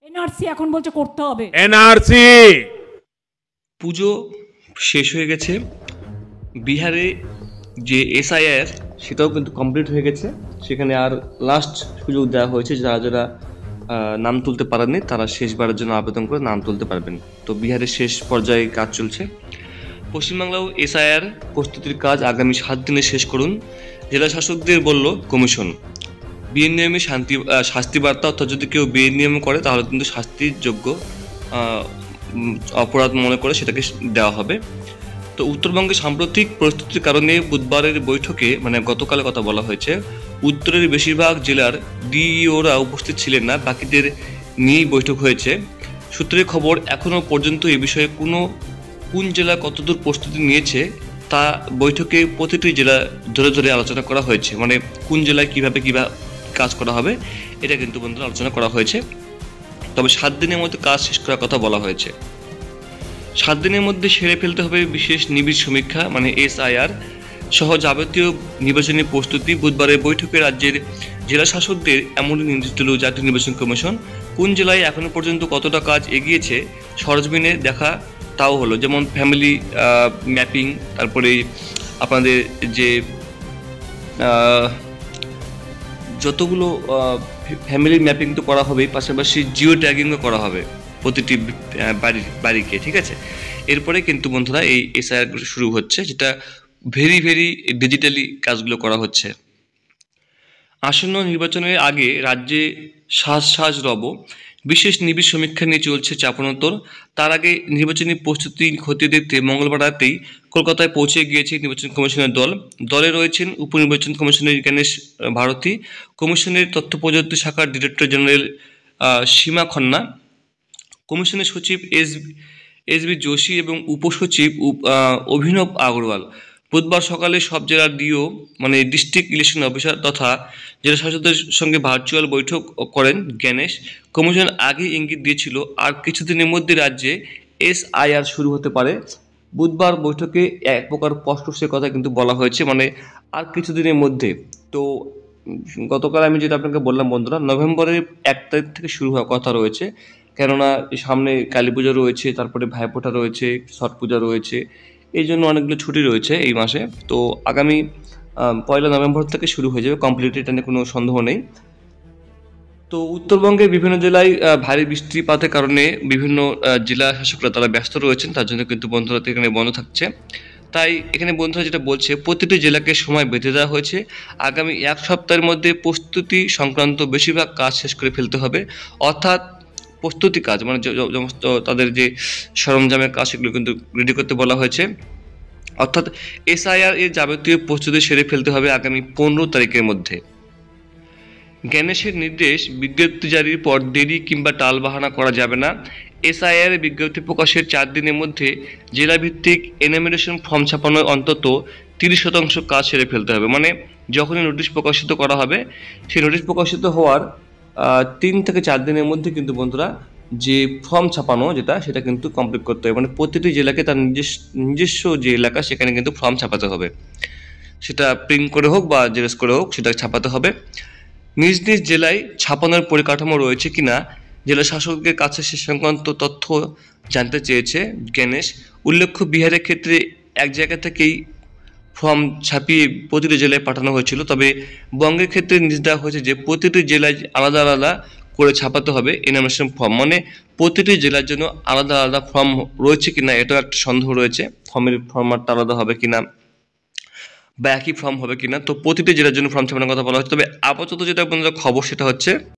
NRC এখন বলছে করতে হবে। এনআরসি পুজো শেষ হয়ে গেছে, বিহারে যে এসআইআর সেটাও কিন্তু কমপ্লিট হয়ে গেছে। সেখানে আর লাস্ট সুযোগ দেওয়া হয়েছে, যারা যারা নাম তুলতে পারেননি তারা শেষবারের জন্য আবেদন করে নাম তুলতে পারবেন। তো বিহারের শেষ পর্যায়ে কাজ চলছে। পশ্চিমবাংলাও এসআইআর প্রস্তুতির কাজ আগামী 7 দিনে শেষ করুন, জেলা শাসকদের বলল কমিশন। বিয়ের নিয়মে শাস্তি বার্তা, অর্থাৎ যদি কেউ বিয়ের নিয়ম করে তাহলে কিন্তু শাস্তির যোগ্য অপরাধ মনে করে সেটাকে দেওয়া হবে। তো উত্তরবঙ্গে সাম্প্রতিক পরিস্থিতির কারণে বুধবারের বৈঠকে, মানে গতকালে কথা বলা হয়েছে, উত্তরের বেশিরভাগ জেলার ডিইওরা উপস্থিত ছিলেন না, বাকিদের নিয়েই বৈঠক হয়েছে। সূত্রের খবর, এখনও পর্যন্ত এ বিষয়ে কোন জেলা কতদূর প্রস্তুতি নিয়েছে তা বৈঠকে প্রতিটি জেলা ধরে ধরে আলোচনা করা হয়েছে। মানে কোন জেলায় কীভাবে কাজ করা হবে এটা কিন্তু বন্ধুরা আলোচনা করা হয়েছে। তবে 7 দিনের মধ্যে কাজ শেষ করার কথা বলা হয়েছে। 7 দিনের মধ্যে সেরে ফেলতে হবে বিশেষ নিবিড় সমীক্ষা, মানে এসআইআর সহ যাবতীয় নির্বাচনী প্রস্তুতি। বুধবারের বৈঠকে রাজ্যের জেলা শাসকদের এমনই নির্দেশ দিল জাতীয় নির্বাচন কমিশন। কোন জেলায় এখনো পর্যন্ত কতটা কাজ এগিয়েছে সরজমিনে দেখা তাও হলো, যেমন ফ্যামিলি ম্যাপিং, তারপরে আপনাদের যে যতগুলো ফ্যামিলি ম্যাপিং তো করা হবেই, পাশাপাশি জিও ট্যাগিংও করা হবে প্রতিটি বাড়িকে, ঠিক আছে। এরপরে কিন্তু বন্ধুরা এই এসআইআর শুরু হচ্ছে, যেটা ভেরি ডিজিটালি কাজগুলো করা হচ্ছে। আসন্ন নির্বাচনের আগে রাজ্যে সাজ রব, বিশেষ নিবিড় সমীক্ষা নিয়ে চলছে চাপানোতর। তার আগে নির্বাচনী প্রস্তুতি খতিয়ে দেখতে মঙ্গলবার রাতেই কলকাতায় পৌঁছে গিয়েছে নির্বাচন কমিশনের দলে রয়েছেন উপনির্বাচন কমিশনের জ্ঞানেশ ভারতী, কমিশনের তথ্য প্রযুক্তি শাখার ডিরেক্টর জেনারেল সীমা খন্না, কমিশনের সচিব এস বি যোশী এবং উপসচিব অভিনব আগরওয়াল। বুধবার সকালে সব জেলার ডিও, মানে ডিস্ট্রিক্ট ইলেকশন অফিসার তথা জেলা শাসকদের সঙ্গে ভার্চুয়াল বৈঠক করেন জ্ঞানেশ। কমিশন আগে ইঙ্গিত দিয়েছিল আর কিছুদিনের মধ্যে রাজ্যে এসআইআর শুরু হতে পারে। বুধবার বৈঠকে এক প্রকার স্পষ্ট সে কথা কিন্তু বলা হয়েছে, মানে আর কিছুদিনের মধ্যে। তো গতকাল আমি যেটা আপনাকে বললাম বন্ধুরা, নভেম্বরের 1 তারিখ থেকে শুরু হওয়ার কথা রয়েছে, কেননা সামনে কালী পুজো রয়েছে, তারপরে ভাইফোঁটা রয়েছে, ছট পূজা রয়েছে, এই জন্য অনেকগুলো ছুটি রয়েছে এই মাসে। তো আগামী 1 নভেম্বর থেকে শুরু হয়ে যাবে কমপ্লিট, এটা নিয়ে কোনো সন্দেহ নেই। তো উত্তরবঙ্গের বিভিন্ন জেলায় ভারী বৃষ্টিপাতের কারণে বিভিন্ন জেলা শাসকরা তারা ব্যস্ত রয়েছেন, তার জন্য কিন্তু বন্ধুরা এখানে বন্ধ থাকছে। তাই এখানে বন্ধুরা যেটা বলছে, প্রতিটি জেলাকে সময় বেঁধে দেওয়া হয়েছে, আগামী 1 সপ্তাহের মধ্যে প্রস্তুতি সংক্রান্ত বেশিরভাগ কাজ শেষ করে ফেলতে হবে। অর্থাৎ প্রস্তুতি কাজ, মানে সমস্ত তাদের যে সরঞ্জামের কাজ সেগুলো কিন্তু রেডি করতে বলা হয়েছে। অর্থাৎ এসআইআর এর যাবতীয় প্রস্তুতি সেরে ফেলতে হবে আগামী 15 তারিখের মধ্যে। জ্ঞানেশের নির্দেশ, বিজ্ঞপ্তি জারির পর দেরি কিংবা টালবাহানা করা যাবে না। এসআইআর বিজ্ঞপ্তি প্রকাশের 4 দিনের মধ্যে জেলাভিত্তিক এনুমেরেশন ফর্ম ছাপানোর অন্তত 30% কাজ সেরে ফেলতে হবে। মানে যখনই নোটিশ প্রকাশিত করা হবে, সেই নোটিশ প্রকাশিত হওয়ার 3 থেকে 4 দিনের মধ্যে কিন্তু বন্ধুরা যে ফর্ম ছাপানো সেটা কিন্তু কমপ্লিট করতে হবে। মানে প্রতিটি জেলাকে তার নিজস্ব যে এলাকা সেখানে কিন্তু ফর্ম ছাপাতে হবে, সেটা প্রিন্ট করে হোক বা জেরক্স করে হোক সেটা ছাপাতে হবে। নিজ জেলায় ছাপানোর পরিকাঠামো রয়েছে কিনা জেলা শাসকের কাছে সে সংক্রান্ত তথ্য জানতে চেয়েছে জ্ঞানেশ। উল্লেখ্য, বিহারের ক্ষেত্রে এক জায়গা থেকেই ফর্ম ছাপিয়ে প্রতিটি জেলায় পাঠানো হয়েছিল, তবে বঙ্গের ক্ষেত্রে নির্দেশ দেওয়া হয়েছে যে প্রতিটি জেলায় আলাদা করে ছাপাতে হবে এনুমেরেশন ফর্ম। মানে প্রতিটি জেলার জন্য আলাদা ফর্ম রয়েছে কিনা এটাও একটা সন্দেহ রয়েছে, ফর্মের ফরম্যাটটা আলাদা হবে কিনা বা একই ফর্ম হবে কিনা। তো প্রতিটি জেলার জন্য ফর্ম ছাপানোর কথা বলা হচ্ছে। তবে আপাতত যেটা বন্ধুরা খবর সেটা হচ্ছে